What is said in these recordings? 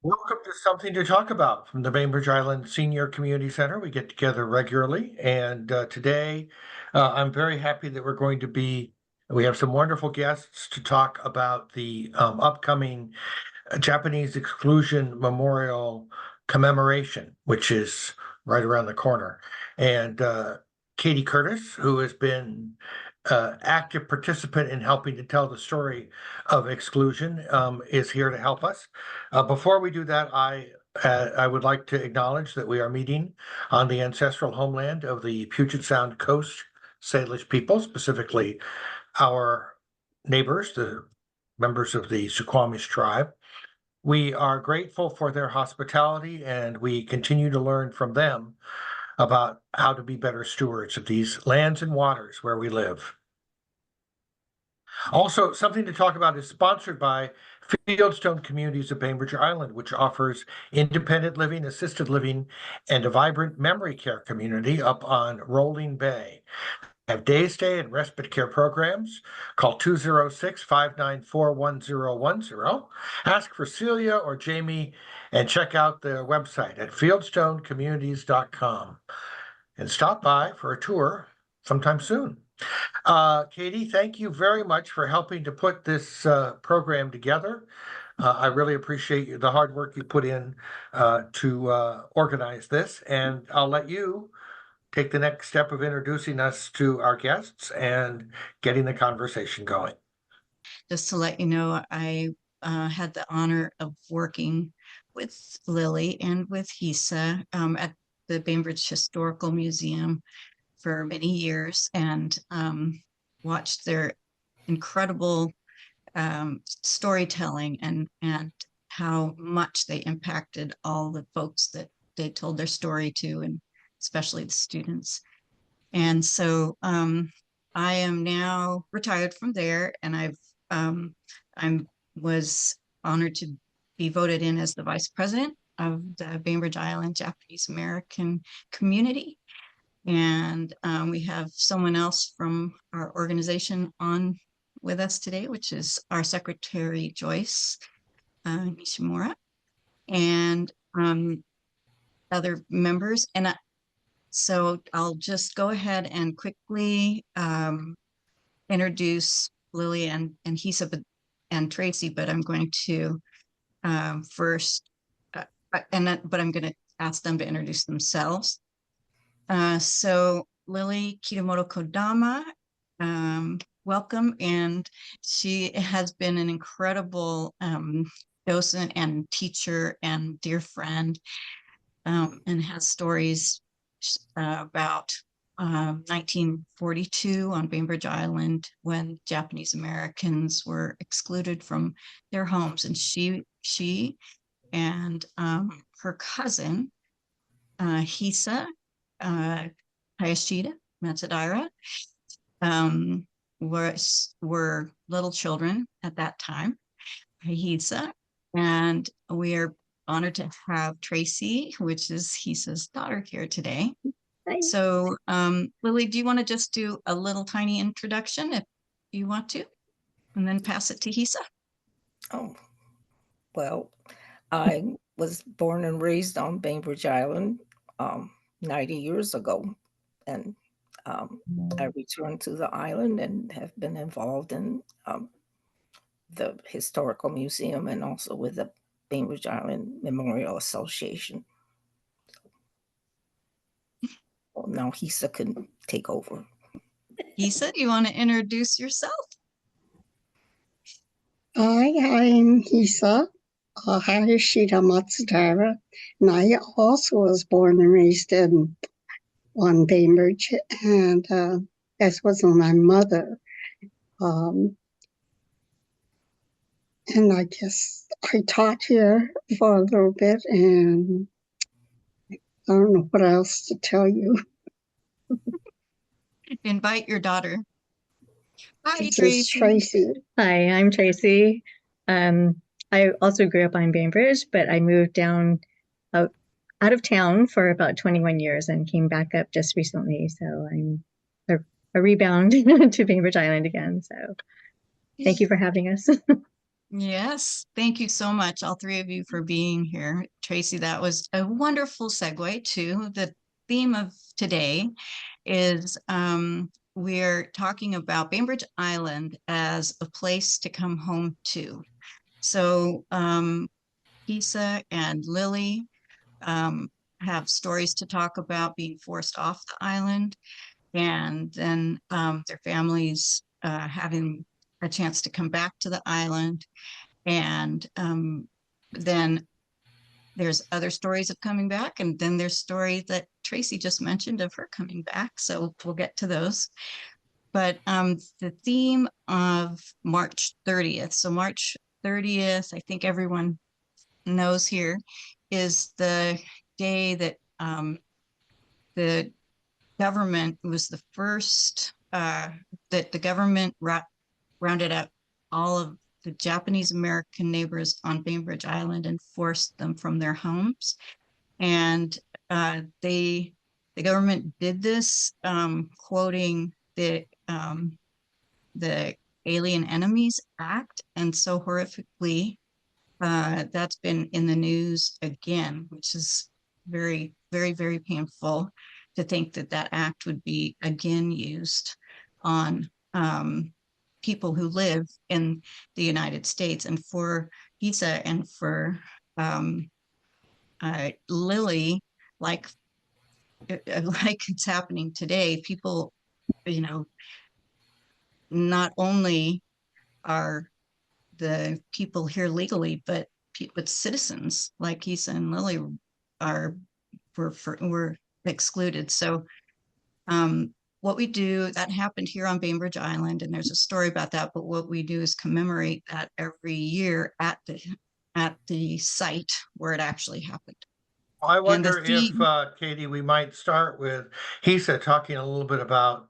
Welcome to Something to Talk About from the Bainbridge Island Senior Community Center. We get together regularly, and today I'm very happy that we have some wonderful guests to talk about the upcoming Japanese Exclusion Memorial Commemoration, which is right around the corner. And Katy Curtis, who has been active participant in helping to tell the story of exclusion, is here to help us. Before we do that, I would like to acknowledge that we are meeting on the ancestral homeland of the Puget Sound Coast Salish people, specifically our neighbors, the members of the Suquamish tribe. We are grateful for their hospitality, and we continue to learn from them about how to be better stewards of these lands and waters where we live. Also, Something to Talk About is sponsored by Fieldstone Communities of Bainbridge Island, which offers independent living, assisted living, and a vibrant memory care community up on Rolling Bay. Have day stay and respite care programs. Call 206-594-1010. Ask for Celia or Jamie and check out their website at fieldstonecommunities.com and stop by for a tour sometime soon. Katy, thank you very much for helping to put this program together. I really appreciate the hard work you put in to organize this, and I'll let you take the next step of introducing us to our guests and getting the conversation going. Just to let you know, I had the honor of working with Lilly and with Hisa at the Bainbridge Historical Museum for many years and watched their incredible storytelling and how much they impacted all the folks that they told their story to, and especially the students. And so I am now retired from there, and I was honored to be voted in as the vice president of the Bainbridge Island Japanese American community. And we have someone else from our organization on with us today, which is our secretary, Joyce Nishimura, and other members. And so I'll just go ahead and quickly introduce Lily and Hisa and Tracy, but I'm going to first, but I'm going to ask them to introduce themselves. So Lily Kitamoto Kodama, welcome. And she has been an incredible docent and teacher and dear friend, and has stories about 1942 on Bainbridge Island when Japanese Americans were excluded from their homes. And she and her cousin, Hisa Hayashida Matsudaira, were little children at that time, Hisa, and we are honored to have Tracy, which is Hisa's daughter, here today. Hi. So, Lily, do you want to just do a little tiny introduction if you want to, and then pass it to Hisa? Oh, well, I was born and raised on Bainbridge Island 90 years ago, and I returned to the island and have been involved in the Historical Museum and also with the Bainbridge Island Memorial Association. Well, now Hisa can take over. Hisa, do you want to introduce yourself? Hi, I'm Hisa Hayashida Matsudaira, and I also was born and raised on Bainbridge, and as was my mother. And I guess I taught here for a little bit, and I don't know what else to tell you. Invite your daughter. Hi, This Tracy. is Tracy. Hi, I'm Tracy. I also grew up on Bainbridge, but I moved down out of town for about 21 years and came back up just recently. So I'm a rebound to Bainbridge Island again. So thank you for having us. Yes, thank you so much, all three of you, for being here. Tracy, that was a wonderful segue to the theme of today is we're talking about Bainbridge Island as a place to come home to. So Hisa and Lilly have stories to talk about being forced off the island, and then their families having a chance to come back to the island. And then there's other stories of coming back, and then there's stories that Tracy just mentioned of her coming back. So we'll get to those. But the theme of March 30th. So March 30th, I think everyone knows here, is the day that the government was the first that the government rounded up all of the Japanese American neighbors on Bainbridge Island and forced them from their homes. And the government did this, quoting the Alien Enemies Act, and so horrifically, that's been in the news again, which is very, very, very painful to think that that act would be again used on people who live in the United States. And for Hisa and for Lilly, like like it's happening today, people, you know, not only are the people here legally, but citizens like Hisa and Lilly are were excluded. So what we do, that happened here on Bainbridge Island, and there's a story about that, but what we do is commemorate that every year at the site where it actually happened. I And the wonder if, theme, Katie, we might start with Hisa talking a little bit about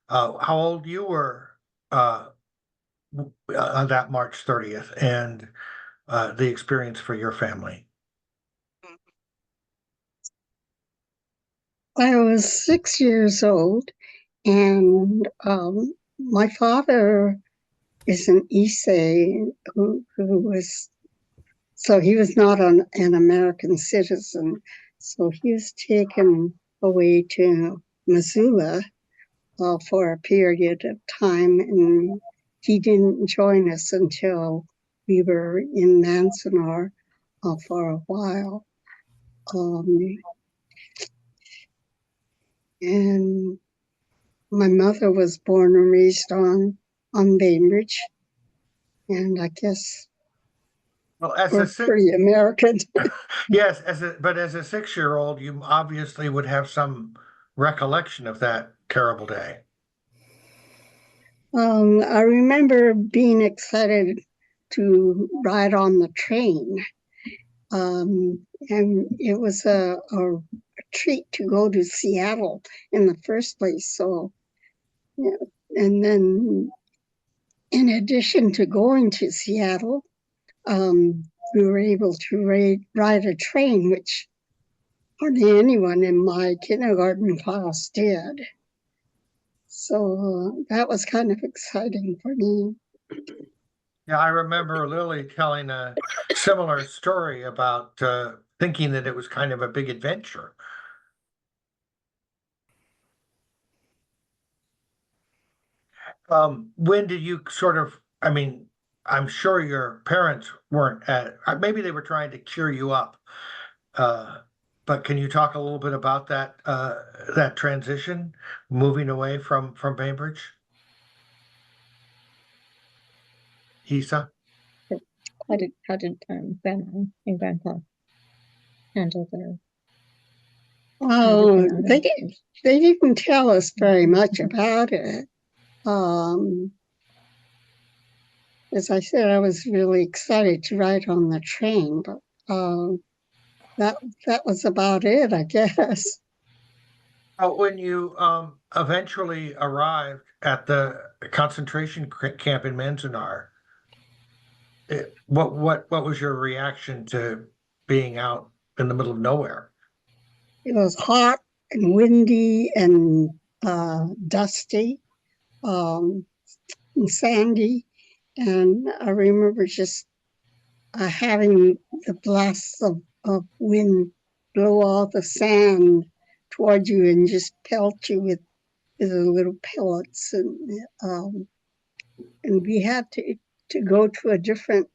how old you were on that March 30th and the experience for your family. I was 6 years old, and my father is an Issei who was, so he was not an American citizen. So he was taken away to Missoula for a period of time, and he didn't join us until we were in Manzanar for a while. And my mother was born and raised on Bainbridge, and I guess Well, as we're a six, pretty American. yes, but as a 6-year-old, you obviously would have some recollection of that terrible day. I remember being excited to ride on the train. And it was a treat to go to Seattle in the first place. So, yeah. And then in addition to going to Seattle, we were able to ride a train, which hardly anyone in my kindergarten class did. So that was kind of exciting for me. Yeah, I remember Lily telling a similar story about thinking that it was kind of a big adventure. When did you sort of, I mean, I'm sure your parents weren't maybe they were trying to cheer you up. But can you talk a little bit about that transition, moving away from Bainbridge? Hisa? How did grandma and grandpa handle the Oh, moving out of they didn't tell us very much about it. As I said, I was really excited to ride on the train, but that was about it, I guess. When you eventually arrived at the concentration camp in Manzanar, what was your reaction to being out in the middle of nowhere? It was hot and windy and dusty and sandy, And I remember just having the blasts of wind blow all the sand toward you and just pelt you with the little pellets. And we had to go to a different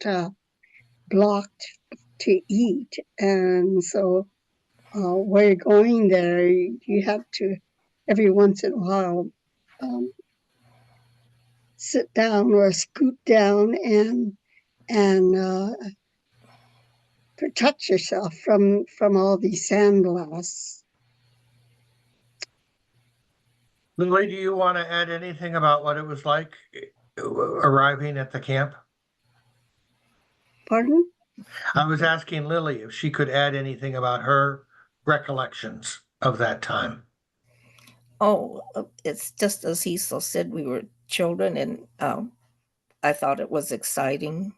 block to eat. And so while you're going there, you have to, every once in a while, sit down or scoot down and protect yourself from all these sandblasts. Lily, do you want to add anything about what it was like arriving at the camp? Pardon? I was asking Lily if she could add anything about her recollections of that time. Oh, it's just as Hisa said, we were children, and I thought it was exciting,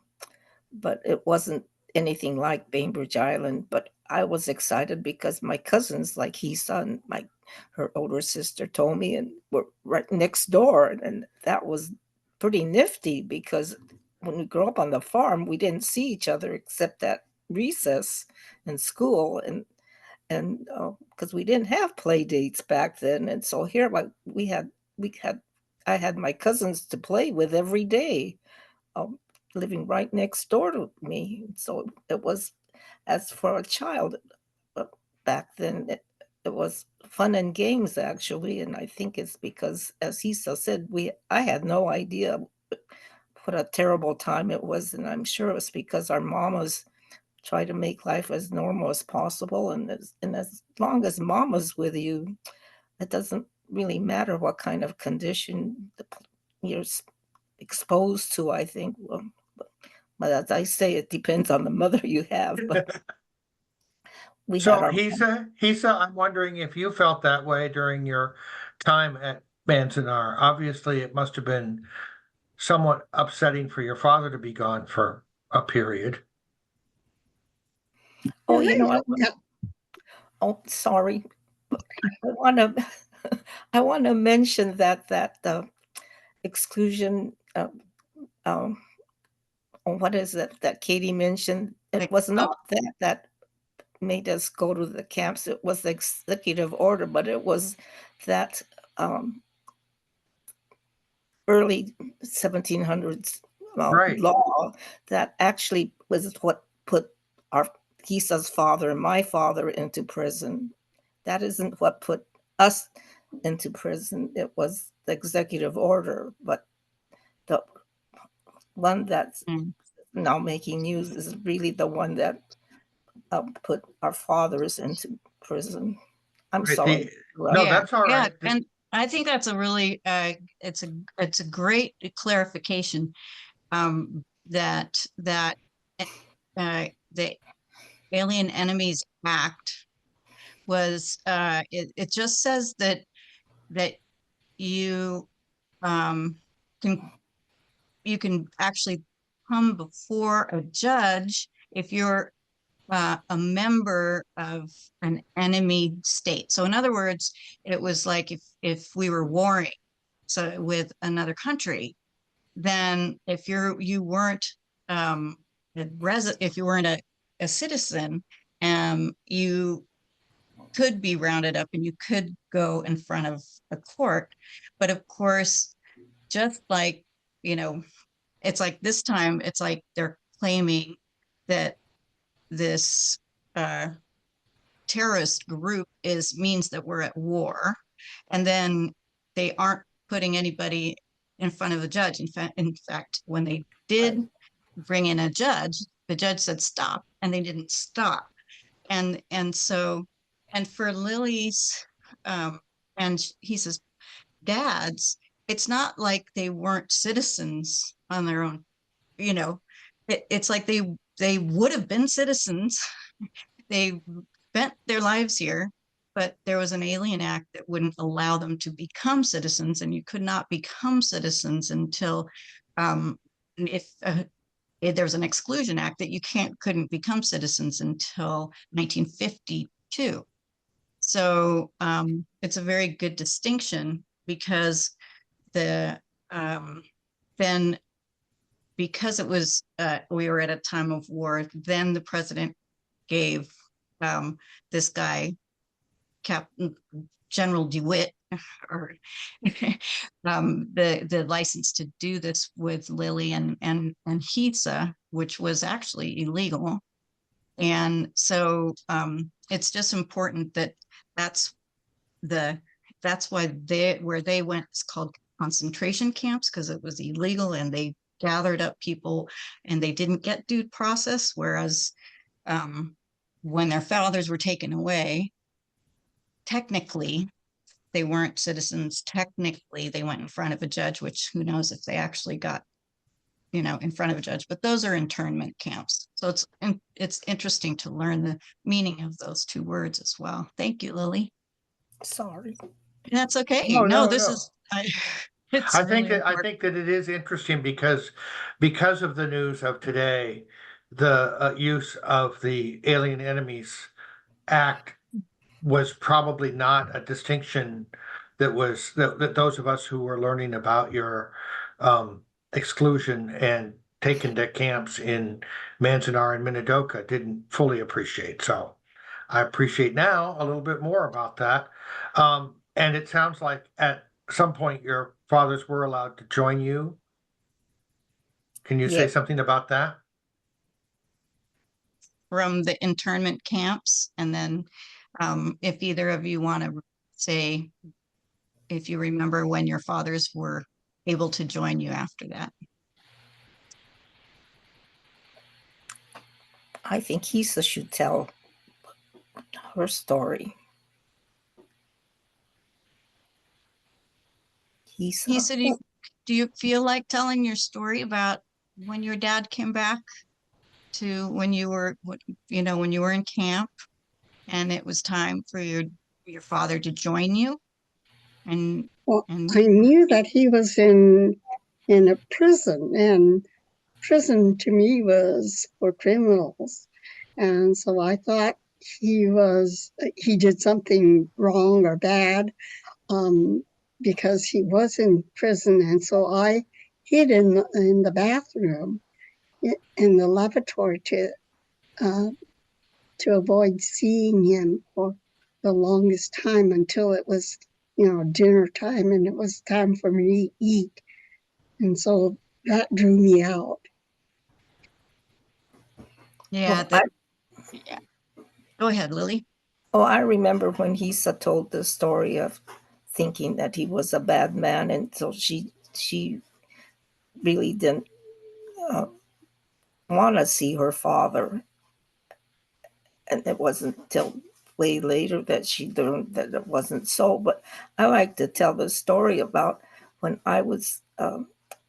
but it wasn't anything like Bainbridge Island. But I was excited because my cousins, like Hisa and her older sister, told me, and were right next door, and that was pretty nifty because when we grew up on the farm, we didn't see each other except at recess in school, and because we didn't have play dates back then, and so here, like I had my cousins to play with every day, um, living right next door to me. So it was, as for a child, uh, back then, it was fun and games actually, and I think it's because, as Hisa said, I had no idea what a terrible time it was, and I'm sure it was because our mamas try to make life as normal as possible. And as long as mama's with you, it doesn't really matter what kind of condition you're exposed to, I think. Well, but as I say, it depends on the mother you have. But we had So our Hisa, I'm wondering if you felt that way during your time at Manzanar. Obviously, it must have been somewhat upsetting for your father to be gone for a period. oh, Yeah. oh, sorry. I want to I want to mention that exclusion. What is it that Katy mentioned? It was not that made us go to the camps. It was the executive order, but it was that um, early 1700s Right. law that actually was what put our Hisa's father and my father into prison. That isn't what put us into prison. It was the executive order, but the one that's now making news is really the one that put our fathers into prison. I'm Right. sorry. No, Yeah, that's all yeah, right. and I think that's a really it's a great clarification, that the Alien Enemies Act was it just says that you um can you can actually come before a judge if you're a member of an enemy state. So in other words, it was like if we were warring so with another country, then if you weren't if you weren't a citizen, you could be rounded up and you could go in front of a court. But of course, just like, you know, it's like this time, it's like they're claiming that this uh, terrorist group means that we're at war, and then they aren't putting anybody in front of a judge. In fact, when they did bring in a judge, the judge said stop, and they didn't stop. And and for Lily's and he says dads, it's not like they weren't citizens on their own. You know, it's like they would have been citizens. They spent their lives here, but there was an alien act that wouldn't allow them to become citizens, and you could not become citizens until if there's an exclusion act that you couldn't become citizens until 1952. So it's a very good distinction because the then because it was we were at a time of war, then the president gave this guy, Captain General DeWitt, or the license to do this with Lilly and Hisa, which was actually illegal. And so it's just important that that's why where they went is called concentration camps, because it was illegal and they gathered up people and they didn't get due process. Whereas when their fathers were taken away, technically they weren't citizens. Technically they went in front of a judge, which who knows if they actually got, in front of a judge, but those are internment camps. So it's interesting to learn the meaning of those two words as well. Thank you, Lily. Sorry. That's okay. No, This no. is it's I think really that it is interesting because of the news of today, the use of the Alien Enemies Act was probably not a distinction that those of us who were learning about your exclusion and taken to camps in Manzanar and Minidoka didn't fully appreciate. So I appreciate now a little bit more about that. And it sounds like at some point your fathers were allowed to join you. Can you say Yeah. something about that? from the internment camps. And then if either of you want to say, if you remember when your fathers were able to join you after that. I think Hisa should tell her story. Hisa, do you feel like telling your story about when your dad came back to when you were, when you were in camp and it was time for your father to join you? Well, I knew that he was in a prison, and prison to me was for criminals. And so I thought he did something wrong or bad because he was in prison. And so I hid in the bathroom in the lavatory to avoid seeing him for the longest time until it was, dinner time and it was time for me to eat. And so that drew me out. Yeah. Yeah. Go ahead, Lily. Oh, I remember when Hisa told the story of thinking that he was a bad man, and so she really didn't want to see her father. And it wasn't until way later that she learned that it wasn't so. But I like to tell the story about when I was,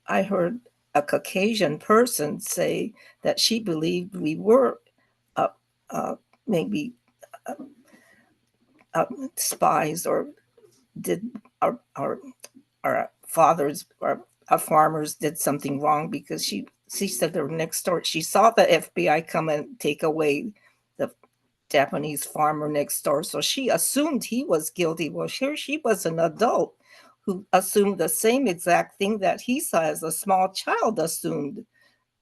I heard a Caucasian person say that she believed we were maybe spies, or did our fathers or our farmers did something wrong, because she said her next door, she saw the FBI come and take away the Japanese farmer next door. So she assumed he was guilty. Well, here she was an adult who assumed the same exact thing that Hisa as a small child assumed.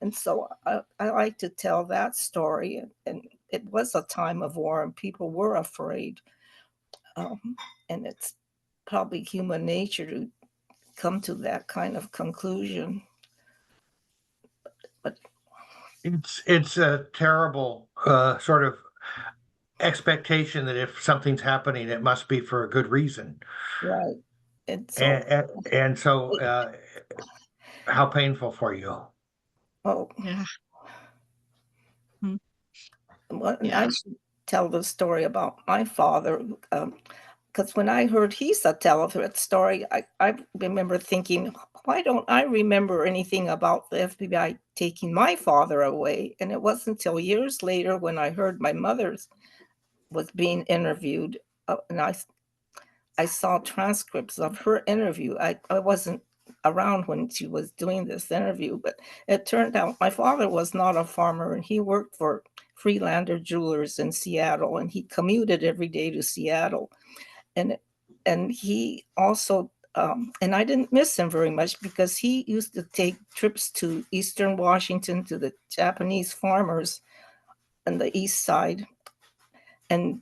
And so I like to tell that story. And it was a time of war and people were afraid. And it's probably human nature to come to that kind of conclusion. But It's a terrible sort of expectation that if something's happening, it must be for a good reason. right. And so how painful for you. oh, Yeah. well, Yeah. I should tell the story about my father, because when I heard Hisa tell that story, I remember thinking, why don't I remember anything about the FBI taking my father away? And it wasn't until years later when I heard my mother was being interviewed, and I saw transcripts of her interview. I wasn't around when she was doing this interview, but it turned out my father was not a farmer, and he worked for Freelander Jewelers in Seattle, and he commuted every day to Seattle. And he also and I didn't miss him very much because he used to take trips to Eastern Washington to the Japanese farmers on the east side and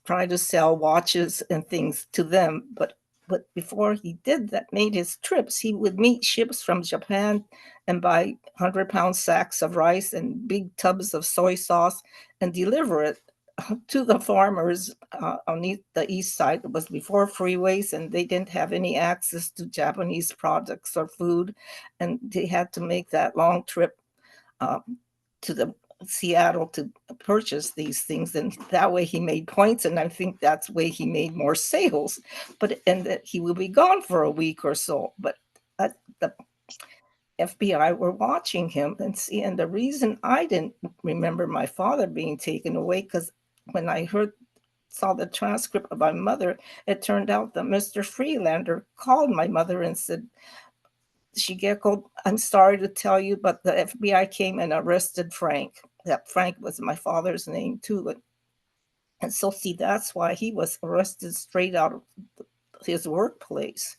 try to sell watches and things to them. But before he did that, made his trips, he would meet ships from Japan and buy 100-pound sacks of rice and big tubs of soy sauce and deliver it to the farmers on the east side. It was before freeways, and they didn't have any access to Japanese products or food, and they had to make that long trip to the Seattle to purchase these things, and that way he made points, and I think that's the way he made more sales. But and that he would be gone for a week or so. But the FBI were watching him and see, and the reason I didn't remember my father being taken away, because when I saw the transcript of my mother, it turned out that Mr. Freelander called my mother and said, Shigeko, I'm sorry to tell you, but the FBI came and arrested Frank. That Frank was my father's name too. And so see, that's why he was arrested straight out of his workplace.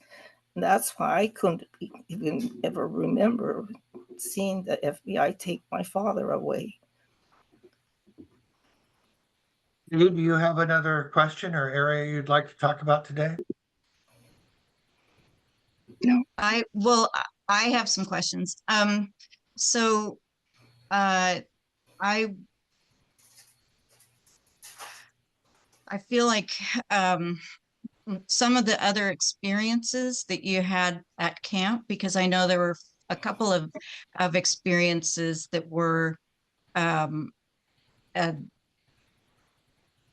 And that's why I couldn't even ever remember seeing the FBI take my father away. Do you have another question or area you'd like to talk about today? No. I have some questions. So I feel like some of the other experiences that you had at camp, because I know there were a couple of experiences that were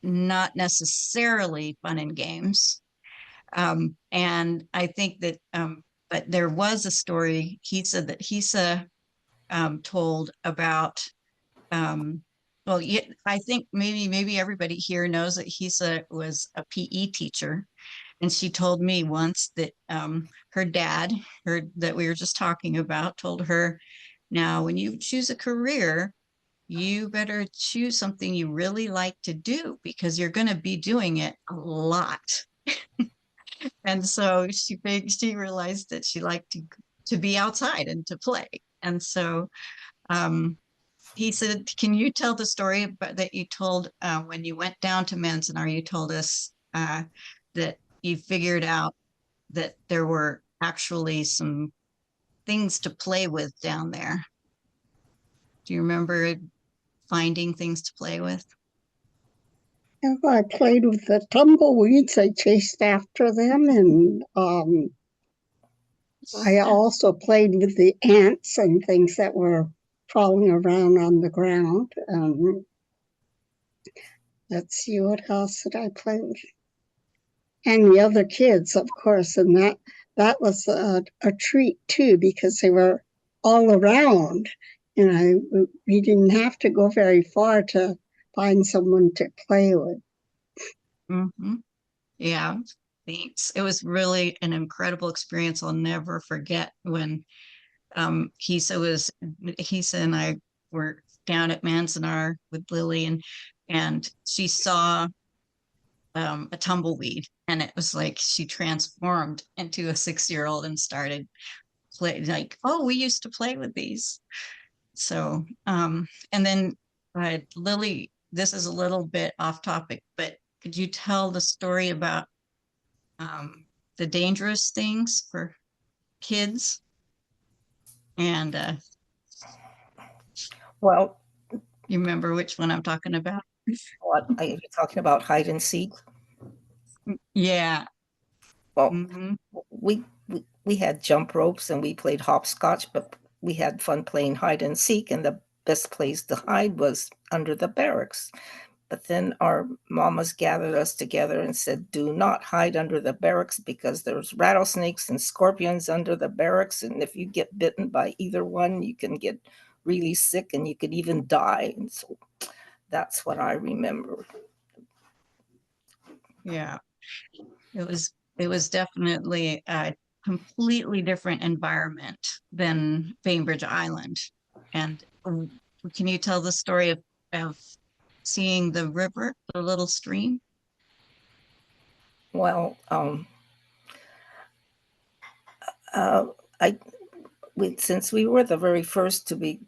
not necessarily fun and games. And I think that, but there was a story Hisa told about, well, yeah, I think maybe everybody here knows that Hisa was a PE teacher. And she told me once that her dad, that we were just talking about, told her, now, when you choose a career, you better choose something you really like to do because you're going to be doing it a lot. And so she realized that she liked to be outside and to play. And so he said, can you tell the story that you told when you went down to Manzanar? You told us that you figured out that there were actually some things to play with down there. Do you remember finding things to play with? I played with the tumbleweeds. I chased after them, and I also played with the ants and things that were crawling around on the ground. Let's see, what else did I play with? And the other kids, of course, and that was a treat too, because they were all around, and we didn't have to go very far to find someone to play with. Mm-hmm. Yeah, thanks. It was really an incredible experience. I'll never forget when Hisa and I were down at Manzanar with Lilly, and she saw a tumbleweed, and it was like she transformed into a 6-year-old and started play like, oh, we used to play with these. So and then Lilly, this is a little bit off topic, but could you tell the story about the dangerous things for kids? And Well, you remember which one I'm talking about? what are you talking about? Hide and seek? Yeah. Well, Mm-hmm. we had jump ropes and we played hopscotch, but we had fun playing hide and seek, and the best place to hide was under the barracks. But then our mamas gathered us together and said, do not hide under the barracks because there's rattlesnakes and scorpions under the barracks. And if you get bitten by either one, you can get really sick and you could even die. And so that's what I remember. Yeah. It was definitely a completely different environment than Bainbridge Island. And can you tell the story of seeing the river, the little stream? Well, I since we were the very first to be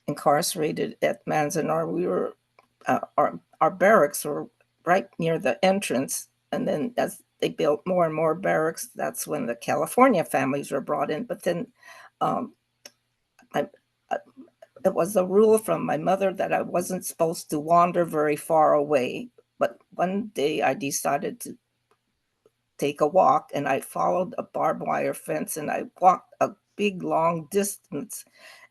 incarcerated at Manzanar, we were our barracks were right near the entrance, and then as they built more and more barracks, that's when the California families were brought in. But then um, I, I, it was a rule from my mother that I wasn't supposed to wander very far away. But one day I decided to take a walk, and I followed a barbed wire fence, and I walked a big long distance,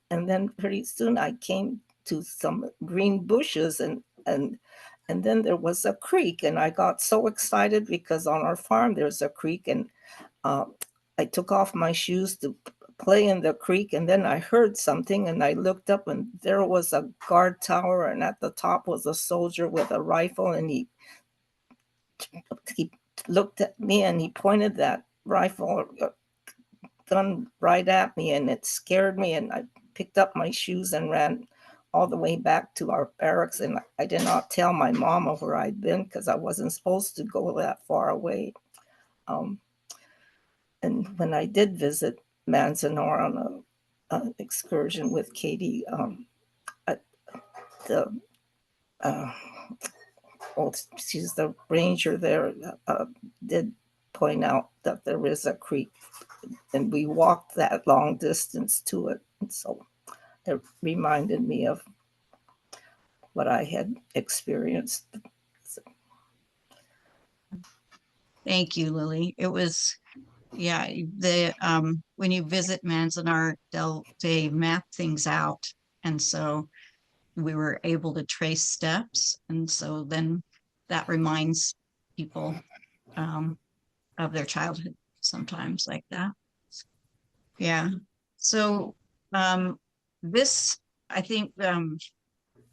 and then pretty soon I came to some green bushes, and then there was a creek, and I got so excited because on our farm there's a creek, and uh, I took off my shoes to play in the creek, and then I heard something, and I looked up, and there was a guard tower, and at the top was a soldier with a rifle, and he looked at me, and he pointed that rifle gun right at me, and it scared me, and I picked up my shoes and ran all the way back to our barracks, and I did not tell my mama where I'd been because I wasn't supposed to go that far away. Um, and when I did visit Manzanar on an excursion with Katy, the well, she's the ranger there, did point out that there is a creek, and we walked that long distance to it. And so it reminded me of what I had experienced. Thank you, Lily. It was, yeah, when you visit Manzanar, they map things out. And so we were able to trace steps. And so then that reminds people of their childhood sometimes like that. Yeah. So this, I think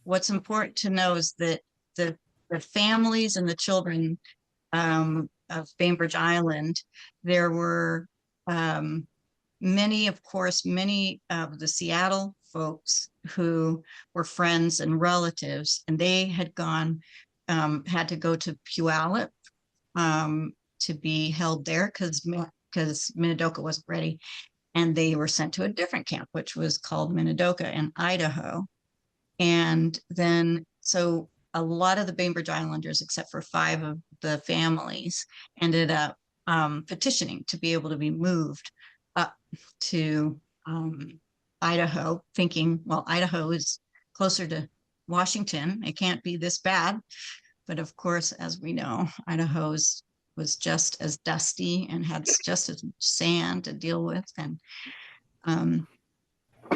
what's important to know is that the families and the children of Bainbridge Island, there were many of the Seattle folks who were friends and relatives, and they had had to go to Puyallup to be held there because Minidoka wasn't ready, and they were sent to a different camp, which was called Minidoka in Idaho. And then, so a lot of the Bainbridge Islanders, except for 5 of the families, ended up petitioning to be able to be moved up to Idaho, thinking, well, Idaho is closer to Washington. It can't be this bad. But of course, as we know, Idaho was just as dusty and had just as much sand to deal with. And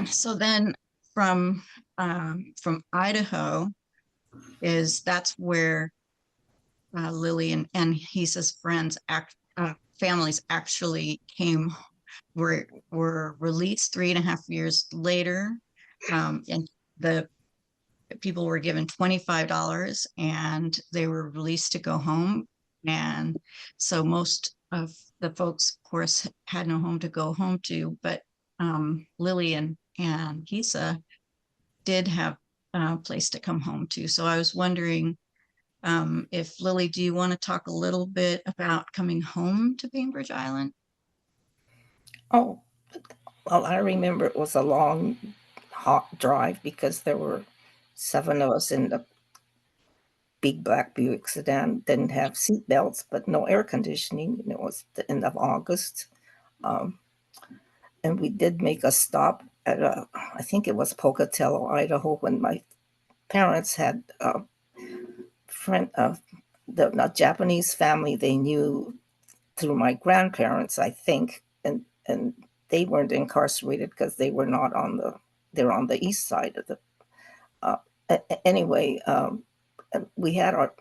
so then from Idaho that's where Lily and Hisa's families actually were released 3.5 years later, and the people were given $25 and they were released to go home. And so most of the folks, of course, had no home to go home to, but Lily and Hisa did have a place to come home to. So I was wondering if Lily, do you want to talk a little bit about coming home to Bainbridge Island? Oh, well, I remember it was a long, hot drive because there were 7 of us in the big black Buick sedan, didn't have seat belts, but no air conditioning. And it was the end of August. And we did make a stop at I think it was Pocatello, Idaho, when my parents had a friend of the Japanese family they knew through my grandparents, I think, and they weren't incarcerated because they were not they're on the east side of the. Anyway, we had our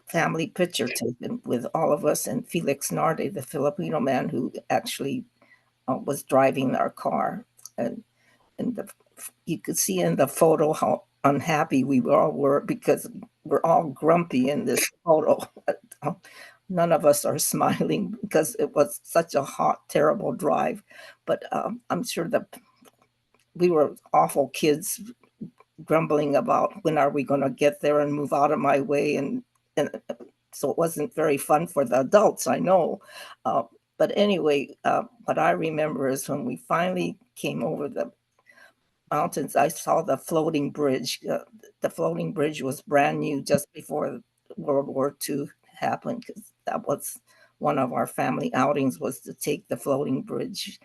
family picture taken with all of us and Felix Narde, the Filipino man who actually was driving our car, and you could see in the photo how unhappy we all were because we're all grumpy in this photo. None of us are smiling because it was such a hot, terrible drive. But I'm sure that we were awful kids grumbling about when are we going to get there and move out of my way. And so it wasn't very fun for the adults, I know. But anyway, what I remember is when we finally came over the mountains, I saw the floating bridge. The floating bridge was brand new just before World War II happened, because that was one of our family outings, was to take the floating bridge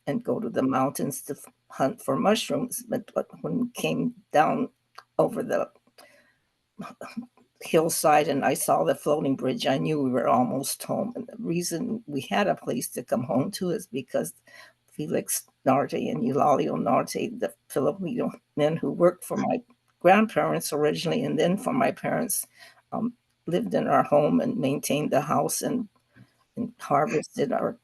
and go to the mountains to hunt for mushrooms. But when we came down over the hillside and I saw the floating bridge, I knew we were almost home. And the reason we had a place to come home to is because Felix Narte and Eulalio Narte, the Filipino men who worked for my grandparents originally and then for my parents, lived in our home and maintained the house and harvested our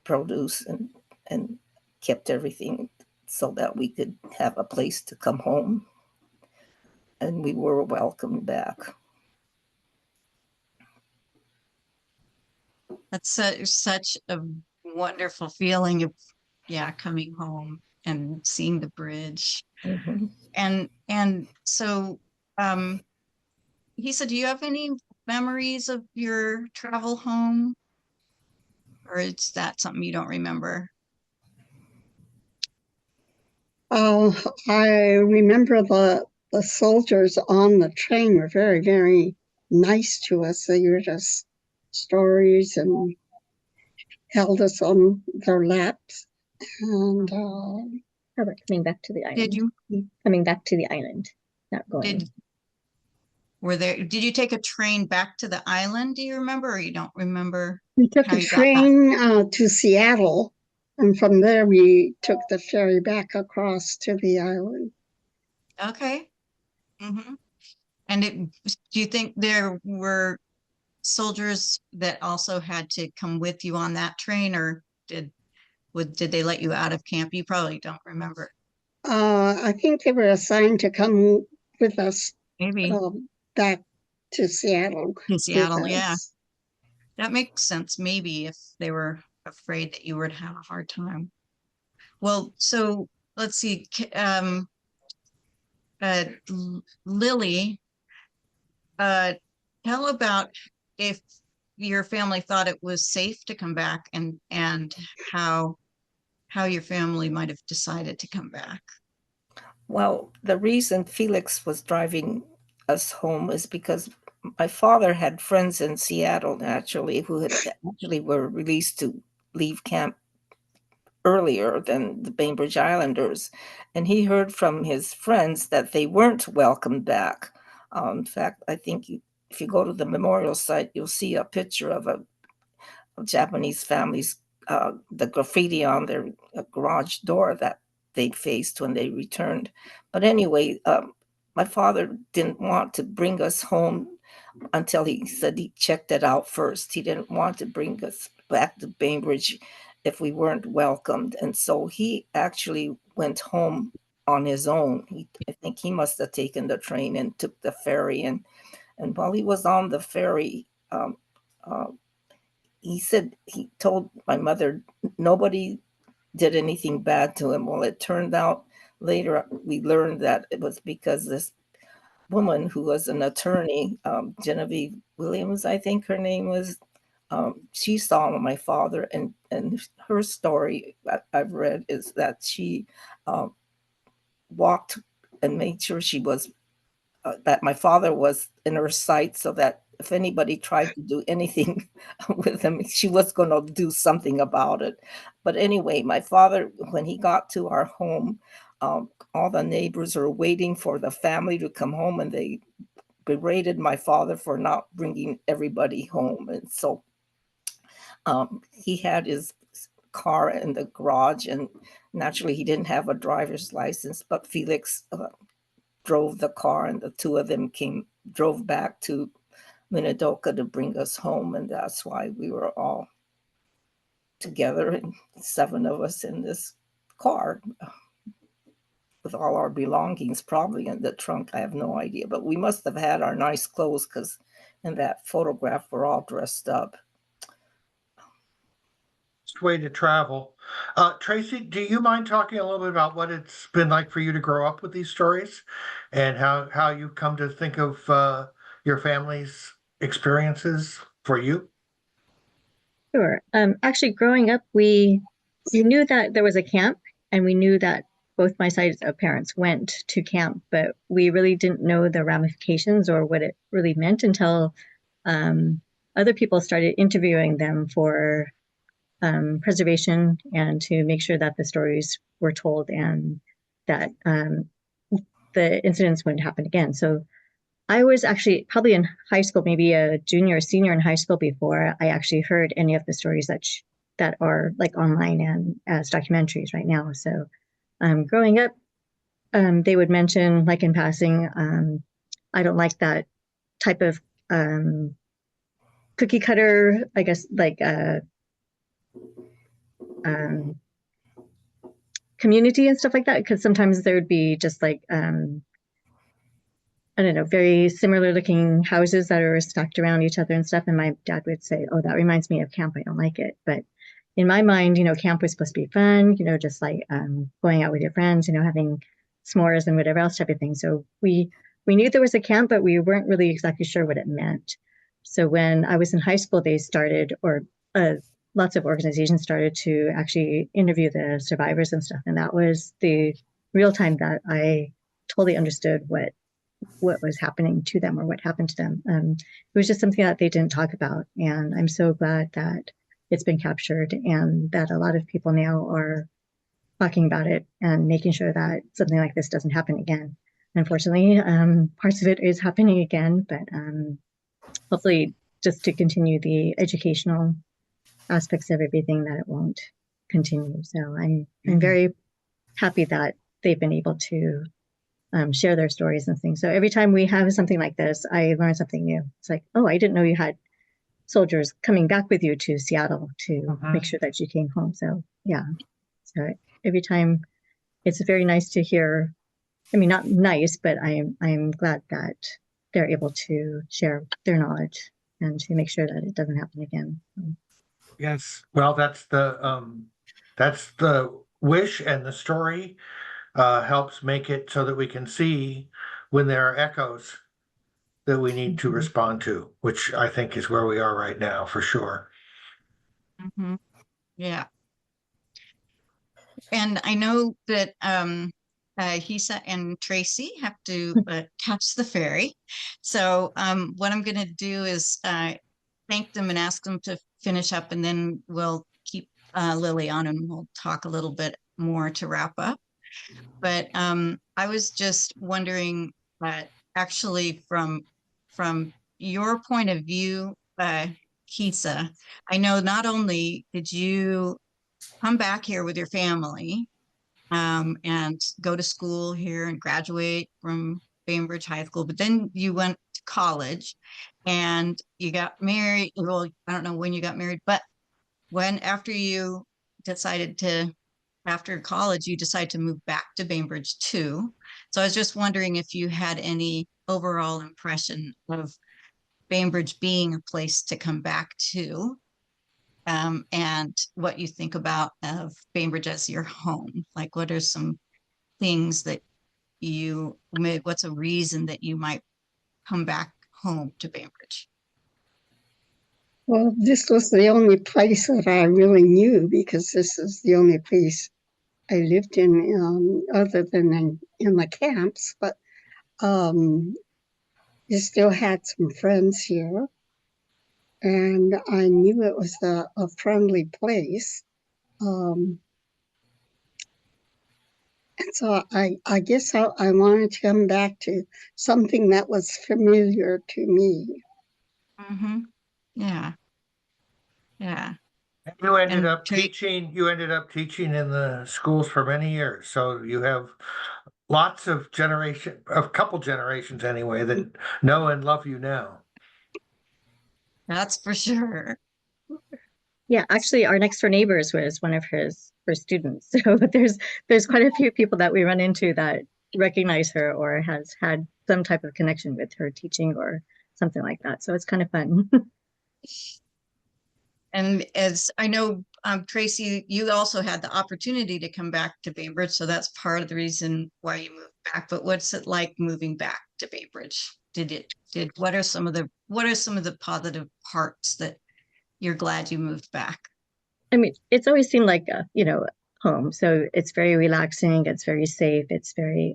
produce and kept everything so that we could have a place to come home. And we were welcomed back. That's such a wonderful feeling of, yeah, coming home and seeing the bridge. Mm-hmm. And so, Hisa, do you have any memories of your travel home? Or is that something you don't remember? I remember the soldiers on the train were very, very nice to us. They were just stories and held us on their laps. And How about coming back to the island? Did you Coming back to the island, not going. did you take a train back to the island? Do you remember, or you don't remember? we took how a you got back? train to Seattle, and from there we took the ferry back across to the island. Okay. Mm-hmm. And do you think there were soldiers that also had to come with you on that train, or did they let you out of camp? You probably don't remember. I think they were assigned to come with us Maybe back to Seattle. in Seattle, with yeah. us. That makes sense. Maybe if they were afraid that you would have a hard time. Well, so let's see. Lilly, tell about if your family thought it was safe to come back, and how your family might have decided to come back. Well, the reason Felix was driving us home is because my father had friends in Seattle, actually, who had actually were released to leave camp earlier than the Bainbridge Islanders. And he heard from his friends that they weren't welcomed back. In fact, I think if you go to the memorial site, you'll see a picture of a Japanese family's, the graffiti on their garage door that they faced when they returned. But anyway, my father didn't want to bring us home until he said he checked it out first. He didn't want to bring us back to Bainbridge if we weren't welcomed. And so he actually went home on his own. I think he must have taken the train and took the ferry. And while he was on the ferry, he said, he told my mother nobody did anything bad to him. Well, it turned out later we learned that it was because this woman who was an attorney, Genevieve Williams, I think her name was, she saw my father, and her story that I've read is that she walked and made sure she was, that my father was in her sight, so that if anybody tried to do anything with him, she was going to do something about it. But anyway, my father, when he got to our home, all the neighbors were waiting for the family to come home, and they berated my father for not bringing everybody home. And so he had his car in the garage, and naturally he didn't have a driver's license, but Felix drove the car, and the two of them drove back to Minidoka to bring us home. And that's why we were all together, and 7 of us in this car with all our belongings probably in the trunk. I have no idea, but we must have had our nice clothes, because in that photograph we're all dressed up. Way to travel. Tracy, do you mind talking a little bit about what it's been like for you to grow up with these stories, and how you come to think of your family's experiences for you? Sure. Actually, growing up, we knew that there was a camp, and we knew that both my sides of parents went to camp, but we really didn't know the ramifications or what it really meant until other people started interviewing them for preservation and to make sure that the stories were told and that the incidents wouldn't happen again. So I was actually probably in high school, maybe a junior or senior in high school before I actually heard any of the stories that are like online and as documentaries right now. So growing up, they would mention like in passing, I don't like that type of cookie cutter, I guess, like community and stuff like that. Because sometimes there would be just like I don't know, very similar looking houses that are stacked around each other and stuff. And my dad would say, "Oh, that reminds me of camp. I don't like it." But in my mind, camp was supposed to be fun, just like going out with your friends, having s'mores and whatever else type of thing. So we knew there was a camp, but we weren't really exactly sure what it meant. So when I was in high school, they started, or lots of organizations started to actually interview the survivors and stuff. And that was the real time that I totally understood what was happening to them or what happened to them. It was just something that they didn't talk about. And I'm so glad that it's been captured and that a lot of people now are talking about it and making sure that something like this doesn't happen again. Unfortunately, parts of it is happening again, but hopefully just to continue the educational aspects of everything, that it won't continue. So I'm very happy that they've been able to share their stories and things. So every time we have something like this, I learn something new. It's like, oh, I didn't know you had soldiers coming back with you to Seattle to make sure that you came home. So yeah, so every time it's very nice to hear. I mean, not nice, but I'm glad that they're able to share their knowledge and to make sure that it doesn't happen again. Yes. Well, that's the wish, and the story helps make it so that we can see when there are echoes that we need to respond to, which I think is where we are right now for sure. Mhm. Yeah. And I know that Hisa and Tracy have to catch the ferry. So what I'm going to do is thank them and ask them to finish up, and then we'll keep Lily on and we'll talk a little bit more to wrap up. But I was just wondering, actually, from your point of view, Hisa, I know not only did you come back here with your family and go to school here and graduate from Bainbridge High School, but then you went to college and you got married. Well, I don't know when you got married, but after you decided to, after college, you decided to move back to Bainbridge too. So I was just wondering if you had any overall impression of Bainbridge being a place to come back to, and what you think about of Bainbridge as your home. Like, what are some things that what's a reason that you might come back home to Bainbridge? Well, this was the only place that I really knew because this is the only place I lived in, other than in the camps. But you still had some friends here, and I knew it was a friendly place. And so I guess I wanted to come back to something that was familiar to me. Mm-hmm. Yeah. Yeah. You ended And up teaching. You ended up teaching in the schools for many years, so you have lots of a couple generations anyway, that know and love you now. that's for sure. Yeah, actually, our next door neighbors was one of her students. So there's quite a few people that we run into that recognize her or has had some type of connection with her teaching or something like that. So it's kind of fun. And as I know, Tracy, you also had the opportunity to come back to Bainbridge, so that's part of the reason why you moved back. But what's it like moving back to Bainbridge? What are some of the positive parts that you're glad you moved back. I mean, it's always seemed like a, home. So it's very relaxing. It's very safe. It's very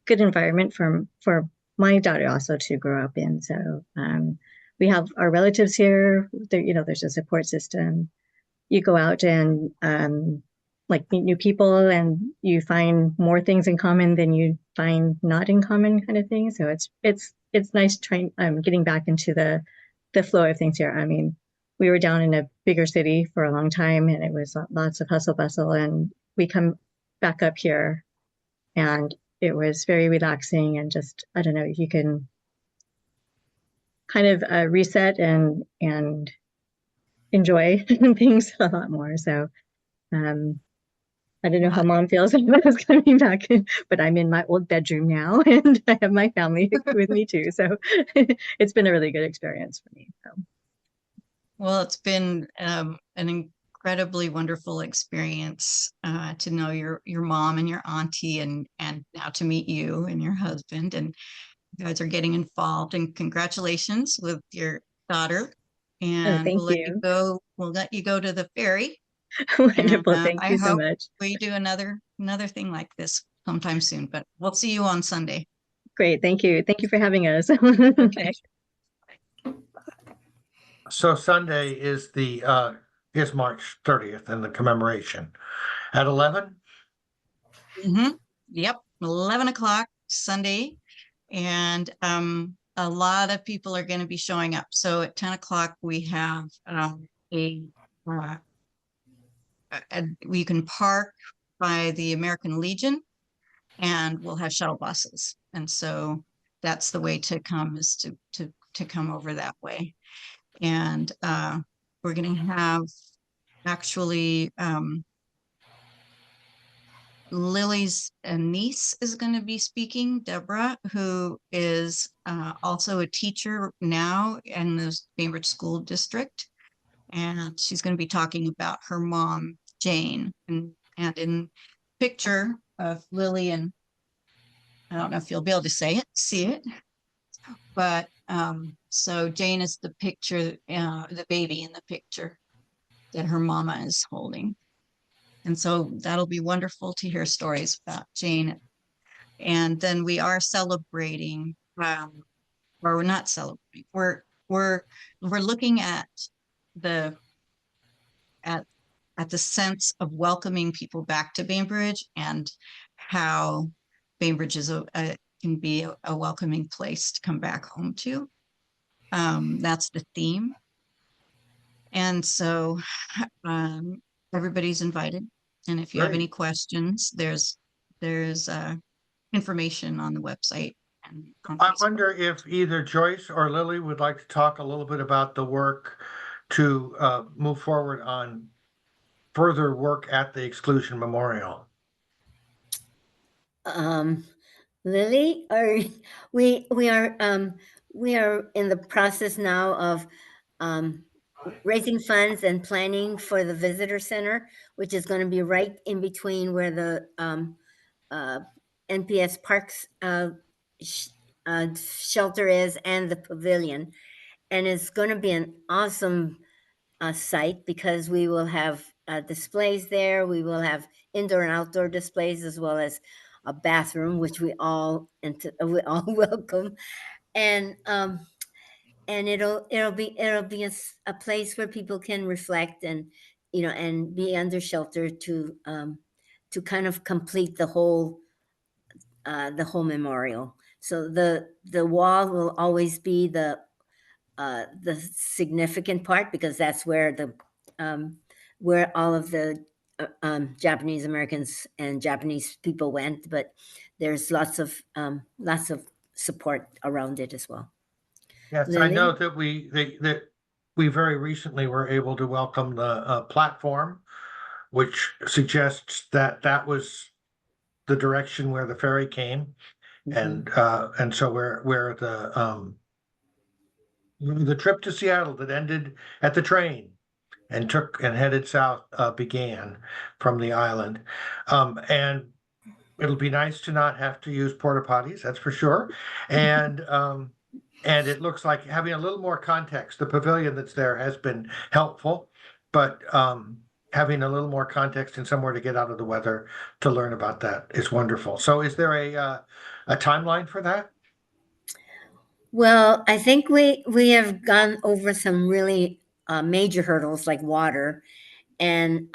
good environment for my daughter also to grow up in. So we have our relatives here. There, there's a support system. You go out and like meet new people, and you find more things in common than you find not in common, kind of thing. So it's nice trying getting back into the flow of things here. I mean, we were down in a bigger city for a long time, and it was lots of hustle bustle, and we come back up here, and it was very relaxing, and just, I don't know, you can kind of reset and enjoy things a lot more. So I don't know how mom feels about us coming back, but I'm in my old bedroom now, and I have my family with me too. So it's been a really good experience for me. So. Well, it's been an incredibly wonderful experience to know your mom and your auntie, and now to meet you and your husband, and you guys are getting involved. And congratulations with your daughter. And thank we'll let you. you go. We'll let you go to the ferry. Wonderful. And, Thank I you so hope much. we do another thing like this sometime soon. But we'll see you on Sunday. Great. Thank you. Thank you for having us. Okay. So Sunday is is March 30th and the commemoration at 11. Yep, 11 o'clock Sunday, and a lot of people are going to be showing up. So at 10 o'clock we have we can park by the American Legion, and we'll have shuttle buses. And so that's the way to come, is to come over that way. And we're going to have actually Lily's niece is going to be speaking, Deborah, who is also a teacher now in the Bainbridge School District. And she's going to be talking about her mom, Jane. And in picture of Lily, and I don't know if you'll be able to see it, but so Jane is the picture, the baby in the picture that her mama is holding. And so that'll be wonderful to hear stories about Jane. And then we are celebrating, or we're not celebrating. We're looking at the sense of welcoming people back to Bainbridge, and how Bainbridge is can be a welcoming place to come back home to. That's the theme. And so everybody's invited. And if you have any questions, there's information on the website. And on I Facebook. wonder if either Joyce or Lily would like to talk a little bit about the work to move forward on further work at the Exclusion Memorial. Lily, we are in the process now of raising funds and planning for the visitor center, which is going to be right in between where the NPS Parks shelter is and the pavilion. And it's going to be an awesome site, because we will have displays there. We will have indoor and outdoor displays, as well as a bathroom, which we all welcome. And it'll be a place where people can reflect, and and be under shelter to kind of complete the whole memorial. So the wall will always be the significant part, because that's where where all of the Japanese Americans and Japanese people went. But there's lots of support around it as well. Yes, Lily? I know that we very recently were able to welcome the platform, which suggests that that was the direction where the ferry came, and so where the trip to Seattle that ended at the train and headed south began from the island, and it'll be nice to not have to use porta potties, that's for sure, and And it looks like having a little more context, the pavilion that's there has been helpful, but having a little more context and somewhere to get out of the weather to learn about that is wonderful. So is there a timeline for that? Well, I think we have gone over some really major hurdles like water, and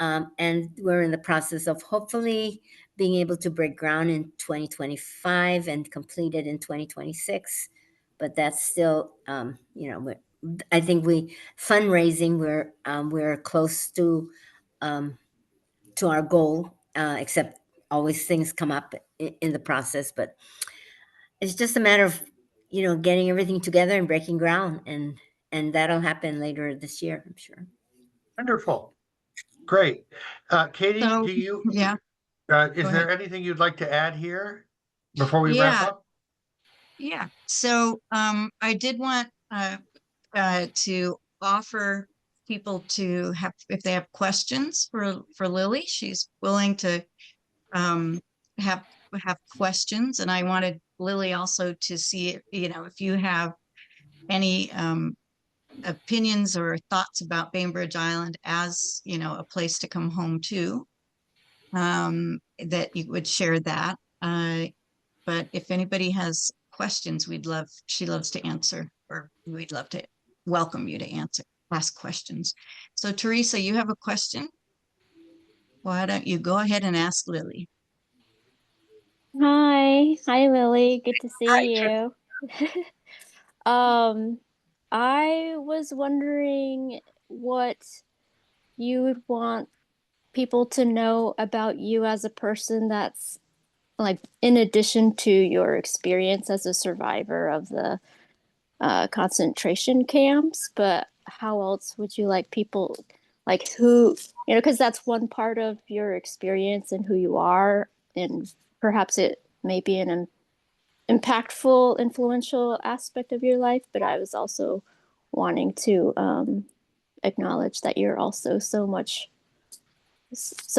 we're in the process of hopefully being able to break ground in 2025 and complete it in 2026. But that's still, I think fundraising, we're close to our goal, except always things come up in the process. But it's just a matter of getting everything together and breaking ground, and that'll happen later this year, I'm sure. Wonderful. Great. Katy, So, do you, yeah, is go there ahead. anything you'd like to add here before we wrap Yeah, up? yeah. So I did want to offer people to have, if they have questions for Lilly, she's willing to um, have questions, and I wanted Lilly also to see, if you have any opinions or thoughts about Bainbridge Island as, a place to come home to, that you would share that. But if anybody has questions, she loves to answer, or we'd love to welcome you to ask questions. So Teresa, you have a question? Why don't you go ahead and ask Lilly? Hi, Lily. Good to Hi, see you. Um, I was wondering what you would want people to know about you as a person that's like, in addition to your experience as a survivor of the concentration camps, but how else would you like people, like who, because that's one part of your experience and who you are, and perhaps it may be an impactful, influential aspect of your life, but I was also wanting to acknowledge that you're also so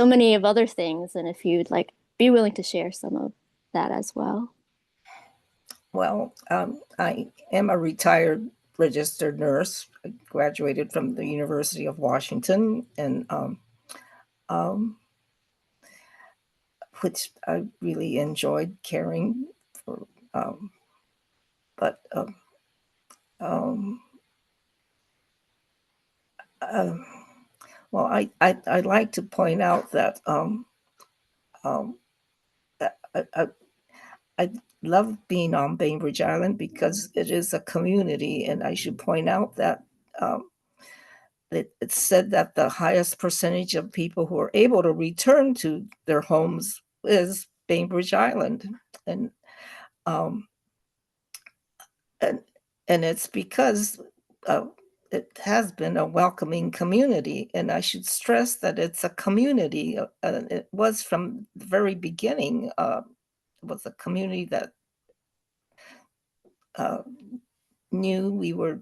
many of other things, and if you'd like be willing to share some of that as well. Well, I am a retired registered nurse. I graduated from the University of Washington, and which I really enjoyed caring for. But well, I'd like to point out that I love being on Bainbridge Island because it is a community, and I should point out that it's said that the highest percentage of people who are able to return to their homes is Bainbridge Island, and um, and it's because it has been a welcoming community, and I should stress that it's a community. It was from the very beginning. It was a community that knew we were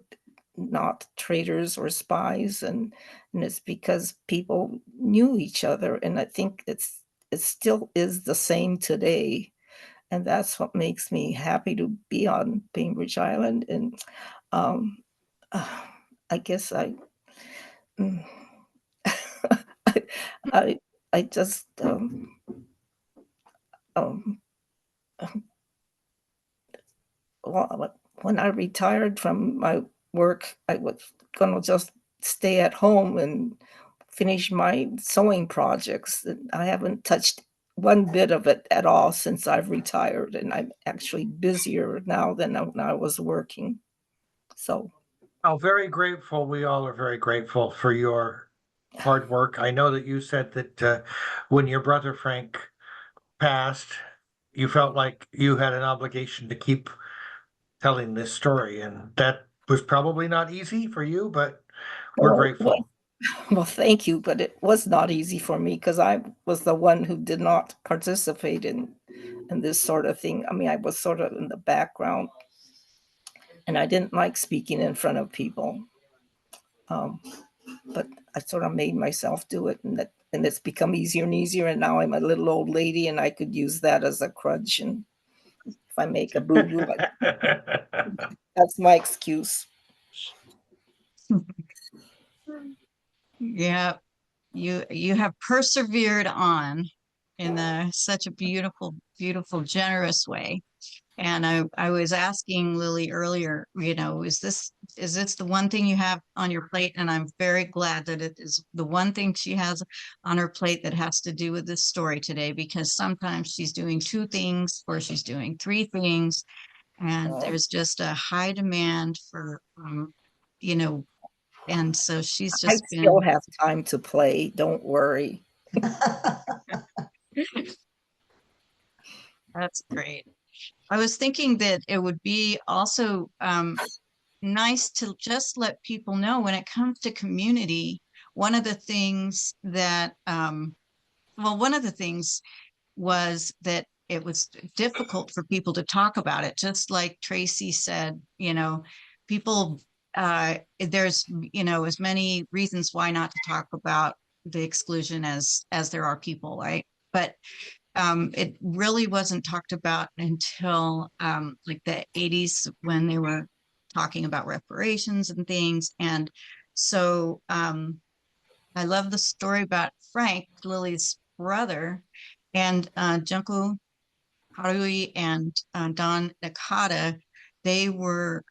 not traitors or spies, and it's because people knew each other, and I think it still is the same today, and that's what makes me happy to be on Bainbridge Island. And um, I guess mm, I, I just um, when I retired from my work, I was going to just stay at home and finish my sewing projects. And I haven't touched one bit of it at all since I've retired, and I'm actually busier now than when I was working. So, Oh, very grateful. We all are very grateful for your hard work. I know that you said that when your brother Frank passed, you felt like you had an obligation to keep telling this story, and that was probably not easy for you, but we're well, grateful. well, thank you, but it was not easy for me because I was the one who did not participate in this sort of thing. I mean, I was sort of in the background, and I didn't like speaking in front of people. But I sort of made myself do it, and it's become easier and easier. And now I'm a little old lady, and I could use that as a crutch. And if I make a boo-boo, that's my excuse. Yeah, you have persevered on in such a beautiful, beautiful, generous way. And I was asking Lily earlier, is this the one thing you have on your plate? And I'm very glad that it is the one thing she has on her plate that has to do with this story today, because sometimes she's doing two things or she's doing three things, and there's just a high demand for, and so she's I just still been. have time to play. Don't worry. That's great. I was thinking that it would be also nice to just let people know when it comes to community, one of the things that, one of the things was that it was difficult for people to talk about it. Just like Tracy said, people, there's, as many reasons why not to talk about the exclusion as there are people, right? But it really wasn't talked about until like the 80s, when they were talking about reparations and things. And so I love the story about Frank, Lily's brother, and Junko Harui and Don Nakata. They were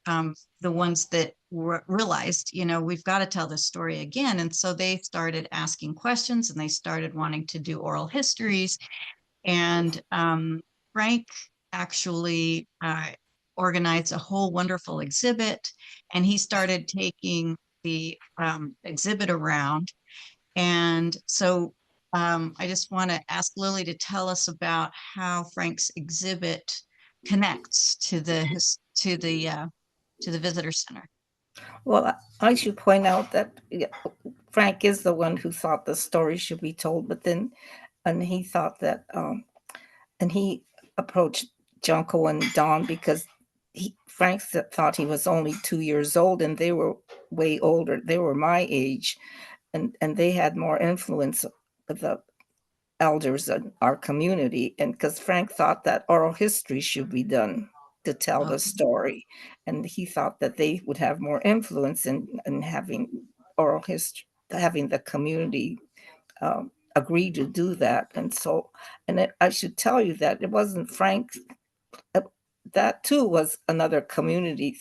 the ones that realized, we've got to tell this story again. And so they started asking questions, and they started wanting to do oral histories. And Frank actually organized a whole wonderful exhibit, and he started taking the exhibit around. And so I just want to ask Lily to tell us about how Frank's exhibit connects to the visitor center. Well, I should point out that Frank is the one who thought the story should be told, but then, and he thought that, and he approached Junko and Don because Frank thought he was only 2 years old, and they were way older. They were my age, and they had more influence of the elders in our community. And because Frank thought that oral history should be done to tell the story, and he thought that they would have more influence in having oral history, having the community agree to do that. And so, I should tell you that it wasn't Frank. That too was another community.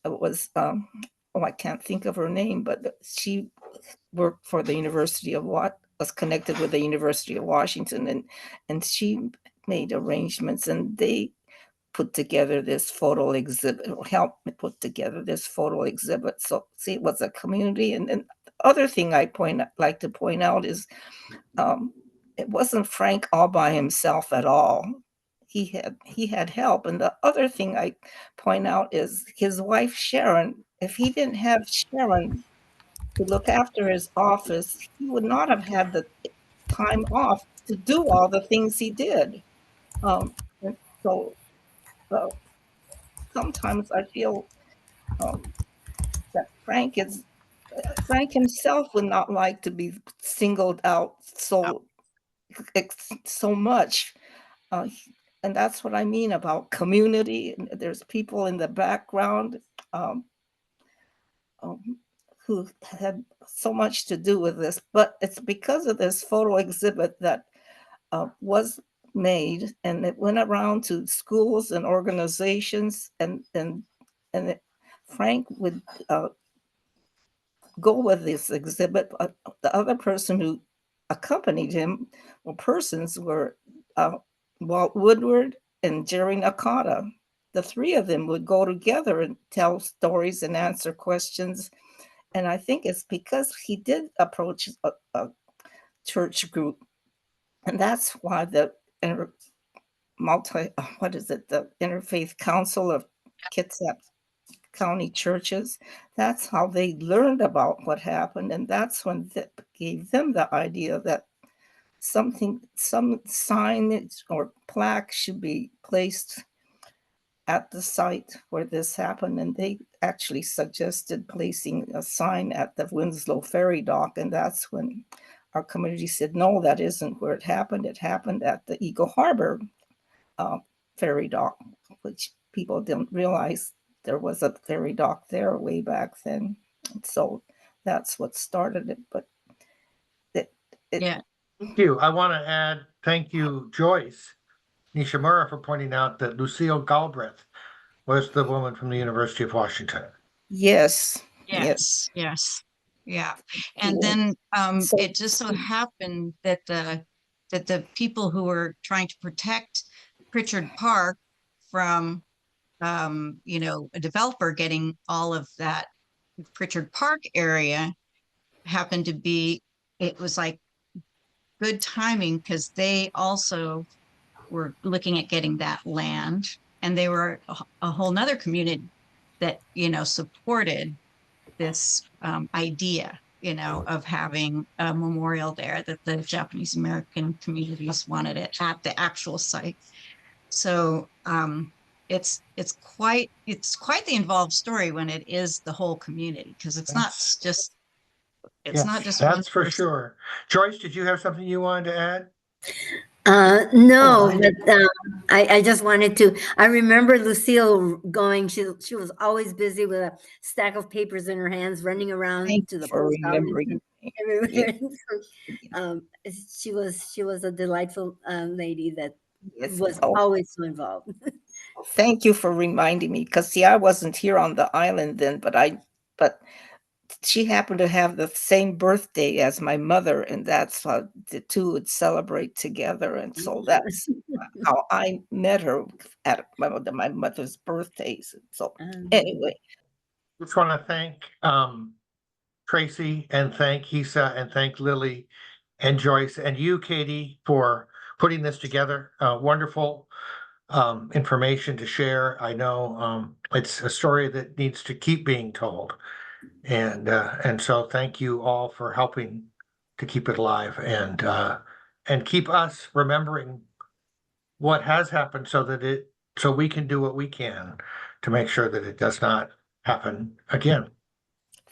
It was I can't think of her name, but she worked for the University of was connected with the University of Washington, and she made arrangements, and they put together this photo exhibit, or helped me put together this photo exhibit. So see, it was a community. And then the other thing I like to point out is it wasn't Frank all by himself at all. He had help. And the other thing I point out is his wife Sharon. If he didn't have Sharon to look after his office, he would not have had the time off to do all the things he did. And so sometimes I feel that Frank himself would not like to be singled out so much. And that's what I mean about community. There's people in the background who had so much to do with this, but it's because of this photo exhibit that was made, and it went around to schools and organizations, and Frank would go with this exhibit. The other person who accompanied him, or persons, were Walt Woodward and Jerry Nakata. The three of them would go together and tell stories and answer questions. And I think it's because he did approach a church group. And that's why the the Interfaith Council of Kitsap County Churches, that's how they learned about what happened. And that's when that gave them the idea that some signage or plaque should be placed at the site where this happened. And they actually suggested placing a sign at the Winslow ferry dock. And that's when our community said, no, that isn't where it happened. It happened at the Eagle Harbor ferry dock. which people didn't realize there was a ferry dock there way back then. And so that's what started it. But it Yeah. Thank you. I want to add, thank you, Joyce Nishimura, for pointing out that Lucille Galbraith was the woman from the University of Washington. yes, Yes, yes, yeah. And Yeah. then So- it just so happened that the people who were trying to protect Pritchard Park from a developer getting all of that Pritchard Park area happened to be, it was like good timing because they also were looking at getting that land, and they were a whole nother community that supported this idea of having a memorial there, that the Japanese American communities wanted it at the actual site. So it's quite the involved story when it is the whole community, because it's not just one That's for person. sure. Joyce, did you have something you wanted to add? No, Oh, but I just wanted to. I remember Lucille going. She was always busy with a stack of papers in her hands, running around Thank to you the for post office remembering and me. everywhere. Yeah. She was a delightful lady that Yes. was Oh, always so involved. thank you for reminding me, because see, I wasn't here on the island then, but she happened to have the same birthday as my mother, and that's how the two would celebrate together. And so that's how I met her at my mother's birthdays. So anyway, Just want to thank Tracy, and thank Hisa, and thank Lilly and Joyce and you, Katy, for putting this together. Wonderful information to share. I know it's a story that needs to keep being told. And so thank you all for helping to keep it alive and keep us remembering what has happened so we can do what we can to make sure that it does not happen again.